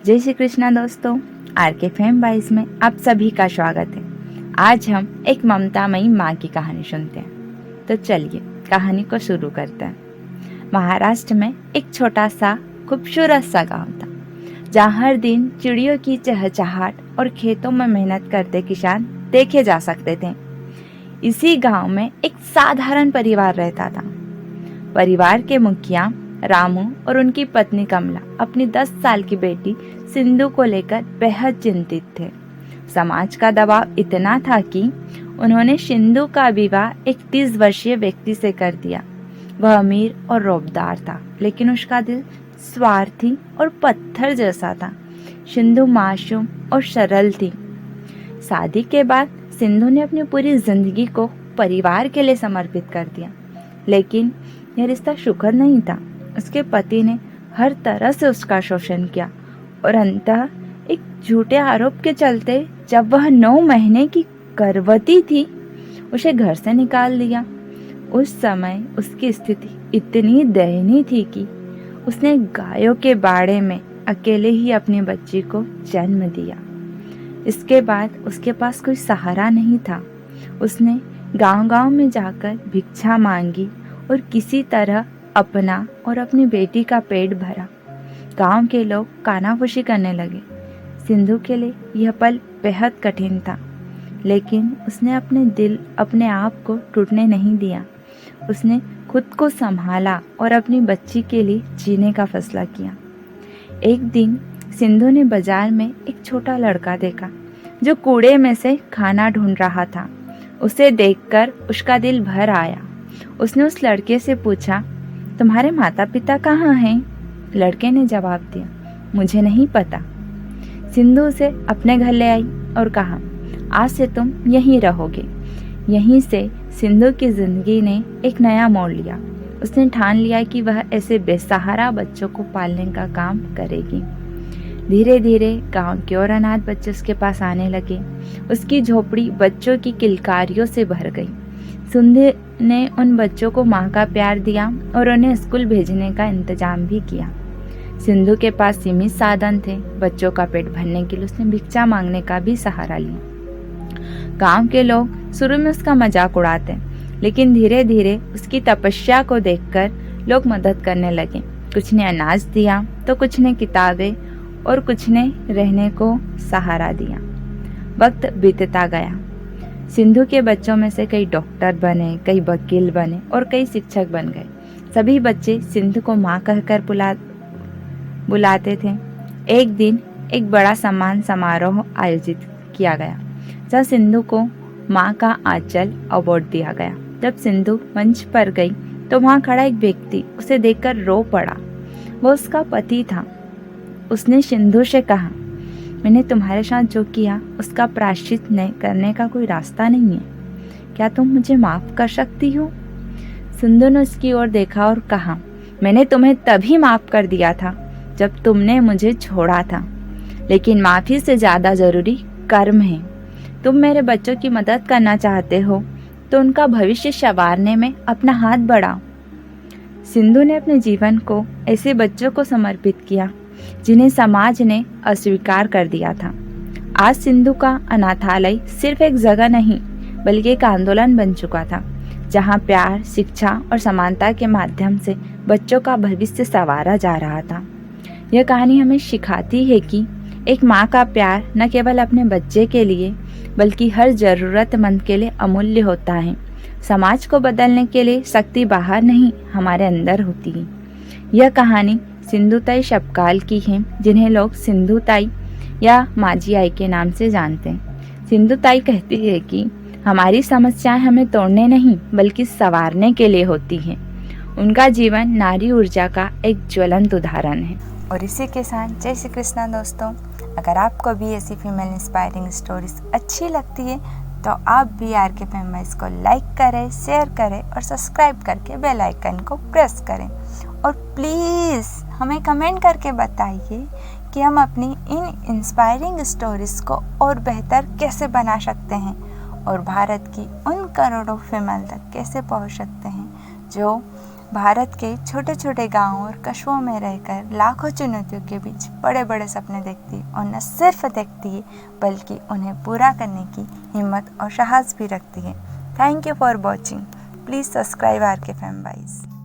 जय श्री कृष्णा दोस्तों, आर के फेम वाइस में आप सभी का स्वागत है। आज हम एक ममतामयी माँ की कहानी सुनते हैं। तो चलिए कहानी को शुरू करते हैं। महाराष्ट्र में एक छोटा सा खूबसूरत सा गांव था, जहाँ हर दिन चिड़ियों की चहचहाट और खेतों में मेहनत करते किसान देखे जा सकते थे। इसी गांव में एक साधारण परिवार रहता था। परिवार के मुखिया रामू और उनकी पत्नी कमला अपनी 10 साल की बेटी सिंधु को लेकर बेहद चिंतित थे। समाज का दबाव इतना था कि उन्होंने सिंधु का विवाह एक 30 वर्षीय व्यक्ति से कर दिया। वह अमीर और रौबदार था, लेकिन उसका दिल स्वार्थी और पत्थर जैसा था। सिंधु मासूम और सरल थी। शादी के बाद सिंधु ने अपनी पूरी जिंदगी को परिवार के लिए समर्पित कर दिया, लेकिन यह रिश्ता सुखद नहीं था। उसके पति ने हर तरह से उसका शोषण किया और अंततः एक झूठे आरोप के चलते जब वह 9 महीने की गर्भवती थी, उसे घर से निकाल दिया। उस समय उसकी स्थिति इतनी दयनीय थी कि उसने गायों के बाड़े में अकेले ही अपनी बच्ची को जन्म दिया। इसके बाद उसके पास कोई सहारा नहीं था। उसने गांव-गांव में जाकर भिक्षा मांगी और किसी तरह अपना और अपनी बेटी का पेट भरा। गांव के लोग कानाफूसी करने लगे। सिंधु के लिए यह पल बेहद कठिन था, लेकिन उसने अपने आप को टूटने नहीं दिया। उसने खुद को संभाला और अपनी बच्ची के लिए जीने का फैसला किया। एक दिन सिंधु ने बाजार में एक छोटा लड़का देखा जो कूड़े में से खाना ढूंढ रहा था। उसे देखकर उसका दिल भर आया। उसने उस लड़के से पूछा, तुम्हारे माता पिता कहाँ हैं? लड़के ने जवाब दिया, मुझे नहीं पता। सिंधु उसे अपने घर ले आई और कहा, आज से तुम यहीं रहोगे। यहीं से सिंधु की जिंदगी ने एक नया मोड़ लिया। उसने ठान लिया कि वह ऐसे बेसहारा बच्चों को पालने का काम करेगी। धीरे धीरे गांव के और अनाथ बच्चे उसके पास आने लगे। उसकी झोपड़ी बच्चों की किलकारियों से भर गई। सिंधु ने उन बच्चों को माँ का प्यार दिया और उन्हें स्कूल भेजने का इंतजाम भी किया। सिंधु के पास सीमित साधन थे। बच्चों का पेट भरने के लिए उसने भिक्षा मांगने का भी सहारा लिया। गांव के लोग शुरू में उसका मजाक उड़ाते, लेकिन धीरे धीरे उसकी तपस्या को देखकर लोग मदद करने लगे। कुछ ने अनाज दिया तो कुछ ने किताबें और कुछ ने रहने को सहारा दिया। वक्त बीतता गया। सिंधु के बच्चों में से कई डॉक्टर बने, कई वकील बने और कई शिक्षक बन गए। सभी बच्चे सिंधु को माँ कहकर बुलाते थे। एक दिन एक बड़ा सम्मान समारोह आयोजित किया गया, जहाँ सिंधु को माँ का आंचल अवार्ड दिया गया। जब सिंधु मंच पर गई तो वहाँ खड़ा एक व्यक्ति उसे देखकर रो पड़ा। वो उसका पति था। उसने सिंधु से कहा, मैंने तुम्हारे साथ जो किया उसका प्रायश्चित करने का कोई रास्ता नहीं है। क्या तुम मुझे माफ कर सकती हो? सिंधु ने उसकी ओर देखा और कहा, मैंने तुम्हें तभी माफ कर दिया था जब तुमने मुझे छोड़ा था, लेकिन माफी से ज्यादा जरूरी कर्म है। तुम मेरे बच्चों की मदद करना चाहते हो तो उनका भविष्य संवारने में अपना हाथ बढ़ाओ। सिंधु ने अपने जीवन को ऐसे बच्चों को समर्पित किया जिन्हें समाज ने अस्वीकार कर दिया था। आज सिंधु का अनाथालय सिर्फ एक जगह नहीं, बल्कि एक आंदोलन बन चुका था, जहां प्यार, शिक्षा और समानता के माध्यम से बच्चों का भविष्य संवारा जा रहा था। यह कहानी हमें सिखाती है कि एक माँ का प्यार न केवल अपने बच्चे के लिए, बल्कि हर जरूरतमंद के लिए अमूल्य होता है। समाज को बदलने के लिए शक्ति बाहर नहीं, हमारे अंदर होती है। यह कहानी सिंधुताई शपकाल की है, जिन्हें लोग सिंधुताई या माझी आई के नाम से जानते हैं। सिंधुताई कहती है कि हमारी समस्याएं हमें तोड़ने नहीं, बल्कि संवारने के लिए होती हैं। उनका जीवन नारी ऊर्जा का एक ज्वलंत उदाहरण है। और इसी के साथ जय श्री कृष्णा दोस्तों। अगर आपको भी ऐसी फीमेल इंस्पायरिंग स्टोरीज अच्छी लगती है तो आप भी आर के फेम वाइस को लाइक करें, शेयर करें और सब्सक्राइब करके बेल आइकन को प्रेस करें। और प्लीज़ हमें कमेंट करके बताइए कि हम अपनी इन इंस्पायरिंग स्टोरीज़ को और बेहतर कैसे बना सकते हैं और भारत की उन करोड़ों फीमेल तक कैसे पहुंच सकते हैं जो भारत के छोटे छोटे गांवों और कस्बों में रहकर लाखों चुनौतियों के बीच बड़े बड़े सपने देखती है और न सिर्फ देखती है बल्कि उन्हें पूरा करने की हिम्मत और साहस भी रखती है। Thank you for watching. Please subscribe RK Fem Wise।